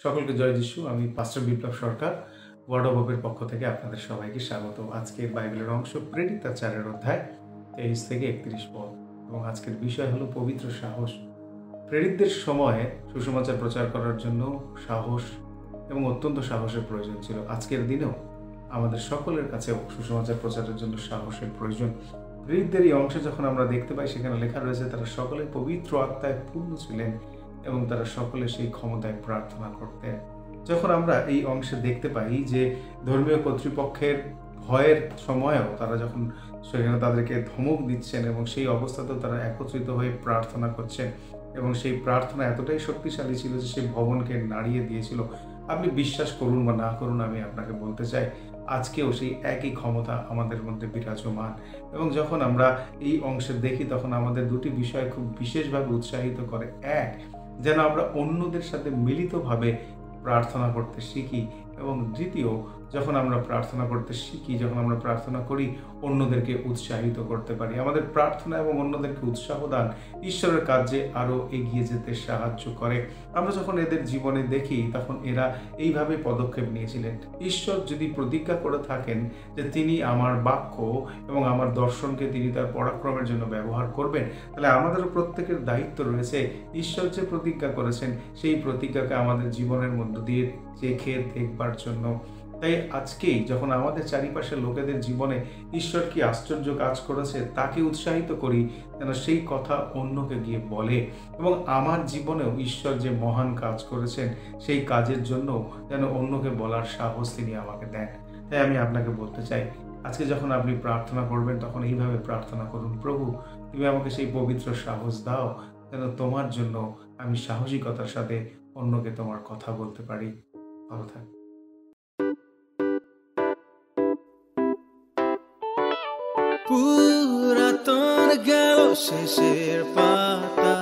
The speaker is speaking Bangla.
সকলকে জয় যিশু। আমি পাস্টর বিপ্লব সরকার, ওয়ার্ড অফ হোপের পক্ষ থেকে আপনাদের সবাইকে স্বাগত। আজকের বাইবেলের অংশ প্রেরিত 4 অধ্যায় 23 থেকে 31 পদ এবং আজকের বিষয় হলো পবিত্র সাহস। প্রেরিতদের সময়ে সুসমাচার প্রচার করার জন্য সাহস এবং অত্যন্ত সাহসের প্রয়োজন ছিল। আজকের দিনেও আমাদের সকলের কাছেও সুসমাচার প্রচারের জন্য সাহসের প্রয়োজন। প্রেরিতদের এই অংশে যখন আমরা দেখতে পাই, সেখানে লেখা রয়েছে তারা সকলে পবিত্র আত্মায় পূর্ণ ছিলেন এবং তারা সকলে সেই ক্ষমতায় প্রার্থনা করতেন। যখন আমরা এই অংশে দেখতে পাই যে ধর্মীয় কর্তৃপক্ষের ভয়ের সময়ও তারা যখন সেখানে তাদেরকে ধমক দিচ্ছেন এবং সেই অবস্থাতেও তারা একত্রিত হয়ে প্রার্থনা করছেন এবং সেই প্রার্থনা এতটাই শক্তিশালী ছিল যে সেই ভবনকে নাড়িয়ে দিয়েছিল। আপনি বিশ্বাস করুন বা না করুন, আমি আপনাকে বলতে চাই আজকেও সেই একই ক্ষমতা আমাদের মধ্যে বিরাজমান। এবং যখন আমরা এই অংশে দেখি তখন আমাদের দুটি বিষয় খুব বিশেষভাবে উৎসাহিত করে। এক, যেন আমরা অন্যদের সাথে মিলিতভাবে প্রার্থনা করতে শিখি, এবং দ্বিতীয়, যখন আমরা প্রার্থনা করতে শিখি, যখন আমরা প্রার্থনা করি, অন্যদেরকে উৎসাহিত করতে পারি। আমাদের প্রার্থনা এবং অন্যদেরকে উৎসাহ দান ঈশ্বরের কাজে আরও এগিয়ে যেতে সাহায্য করে। আমরা যখন এদের জীবনে দেখি তখন এরা এইভাবে পদক্ষেপ নিয়েছিলেন। ঈশ্বর যদি প্রতিজ্ঞা করে থাকেন যে তিনি আমার বাক্য এবং আমার দর্শনকে তিনি তার পরাক্রমের জন্য ব্যবহার করবেন, তাহলে আমাদেরও প্রত্যেকের দায়িত্ব রয়েছে ঈশ্বর যে প্রতিজ্ঞা করেছেন সেই প্রতিজ্ঞাকে আমাদের জীবনের মধ্য দিয়ে চেখে দেখবার জন্য। তাই আজকেই যখন আমাদের চারিপাশের লোকেদের জীবনে ঈশ্বর কি আশ্চর্য কাজ করেছে তাকে উৎসাহিত করি, যেন সেই কথা অন্যকে গিয়ে বলে, এবং আমার জীবনেও ঈশ্বর যে মহান কাজ করেছেন সেই কাজের জন্য যেন অন্যকে বলার সাহস তিনি আমাকে দেন। তাই আমি আপনাকে বলতে চাই, আজকে যখন আপনি প্রার্থনা করবেন তখন এইভাবে প্রার্থনা করুন, প্রভু তুমি আমাকে সেই পবিত্র সাহস দাও যেন তোমার জন্য আমি সাহসিকতার সাথে অন্যকে তোমার কথা বলতে পারি। ভালো থাক। পুরাতন গেল শেষের পাতা।